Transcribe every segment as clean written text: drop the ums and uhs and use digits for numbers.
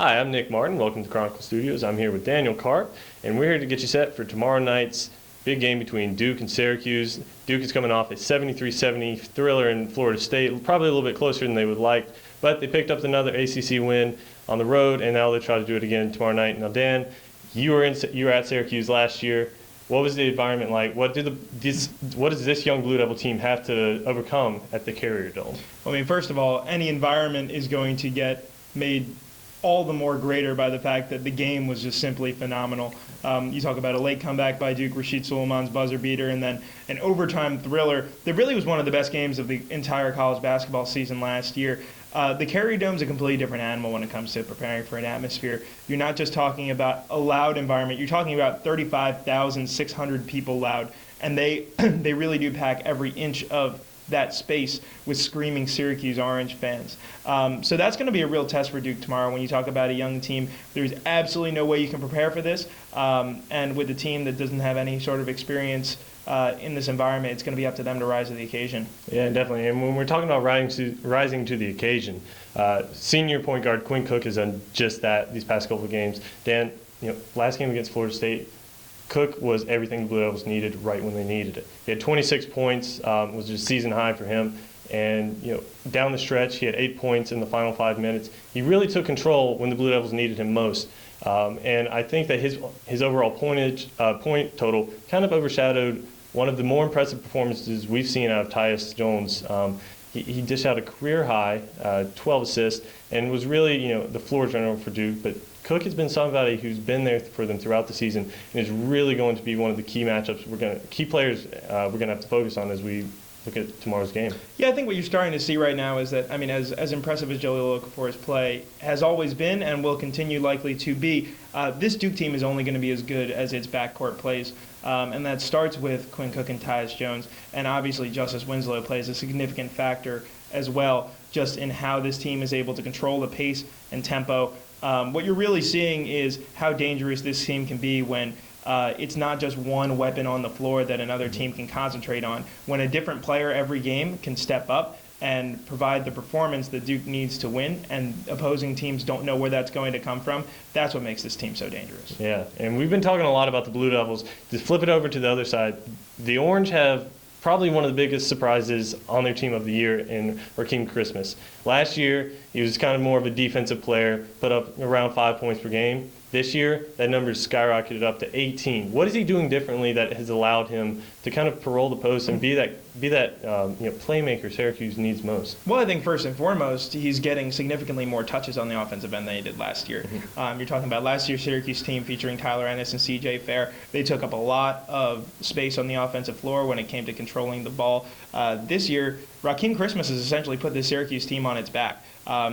Hi, I'm Nick Martin. Welcome to Chronicle Studios. I'm here with Daniel Carp, and we're here to get you set for tomorrow night's big game between Duke and Syracuse. Duke is coming off a 73-70 thriller in Florida State, probably a little bit closer than they would like, but they picked up another ACC win on the road, and now they try to do it again tomorrow night. Now, Dan, you were at Syracuse last year. What was the environment like? What does this young Blue Devil team have to overcome at the Carrier Dome? I mean, first of all, any environment is going to get made all the more greater by the fact that the game was just simply phenomenal. You talk about a late comeback by Duke, Rashid Suleiman's buzzer beater, and then an overtime thriller that really was one of the best games of the entire college basketball season last year. The Carrier Dome's a completely different animal when it comes to preparing for an atmosphere. You're not just talking about a loud environment. You're talking about 35,600 people loud, and they they really do pack every inch of that space with screaming Syracuse Orange fans. So that's going to be a real test for Duke tomorrow. When you talk about a young team, there's absolutely no way you can prepare for this. And with a team that doesn't have any sort of experience in this environment, it's going to be up to them to rise to the occasion. Yeah, definitely. And when we're talking about rising to the occasion, senior point guard Quinn Cook has done just that these past couple of games. Dan, last game against Florida State, Cook was everything the Blue Devils needed right when they needed it. He had 26 points, was just season high for him. And down the stretch, he had 8 points in the final 5 minutes. He really took control when the Blue Devils needed him most. And I think that his overall point total kind of overshadowed one of the more impressive performances we've seen out of Tyus Jones. He dished out a career high, 12 assists, and was really the floor general for Duke. But Cook has been somebody who's been there for them throughout the season and is really going to be one of the key matchups key players we're going to have to focus on as we look at tomorrow's game. Yeah, I think what you're starting to see right now is that, as impressive as Jaleel Okafor's play has always been and will continue likely to be, this Duke team is only going to be as good as its backcourt plays. And that starts with Quinn Cook and Tyus Jones. And obviously Justice Winslow plays a significant factor as well, just in how this team is able to control the pace and tempo. What you're really seeing is how dangerous this team can be when it's not just one weapon on the floor that another team can concentrate on. When a different player every game can step up and provide the performance that Duke needs to win, and opposing teams don't know where that's going to come from, that's what makes this team so dangerous. Yeah, and we've been talking a lot about the Blue Devils. To flip it over to the other side, the Orange have probably one of the biggest surprises on their team of the year in Rakeem Christmas. Last year, he was kind of more of a defensive player, put up around 5 points per game. This year, that number has skyrocketed up to 18. What is he doing differently that has allowed him to kind of parole the post and be that playmaker Syracuse needs most? Well, I think first and foremost, he's getting significantly more touches on the offensive end than he did last year. You're talking about last year's Syracuse team featuring Tyler Ennis and C.J. Fair. They took up a lot of space on the offensive floor when it came to controlling the ball. This year, Rakeem Christmas has essentially put the Syracuse team on its back.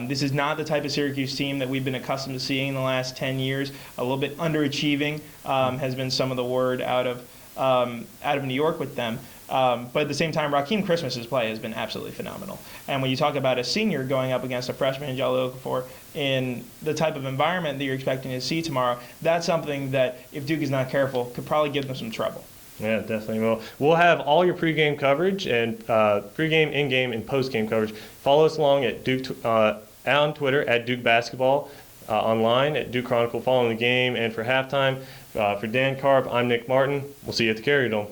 This is not the type of Syracuse team that we've been accustomed to seeing in the last 10 years. A little bit underachieving has been some of the word out of New York with them. But at the same time, Rakeem Christmas's play has been absolutely phenomenal. And when you talk about a senior going up against a freshman, Jaleel Okafor, in the type of environment that you're expecting to see tomorrow, that's something that, if Duke is not careful, could probably give them some trouble. Yeah, definitely. Well, we'll have all your pregame coverage and pregame, in-game, and post-game coverage. Follow us along at Duke on Twitter at Duke Basketball, online at Duke Chronicle following the game and for halftime. For Dan Carp, I'm Nick Martin. We'll see you at the Carrier Dome.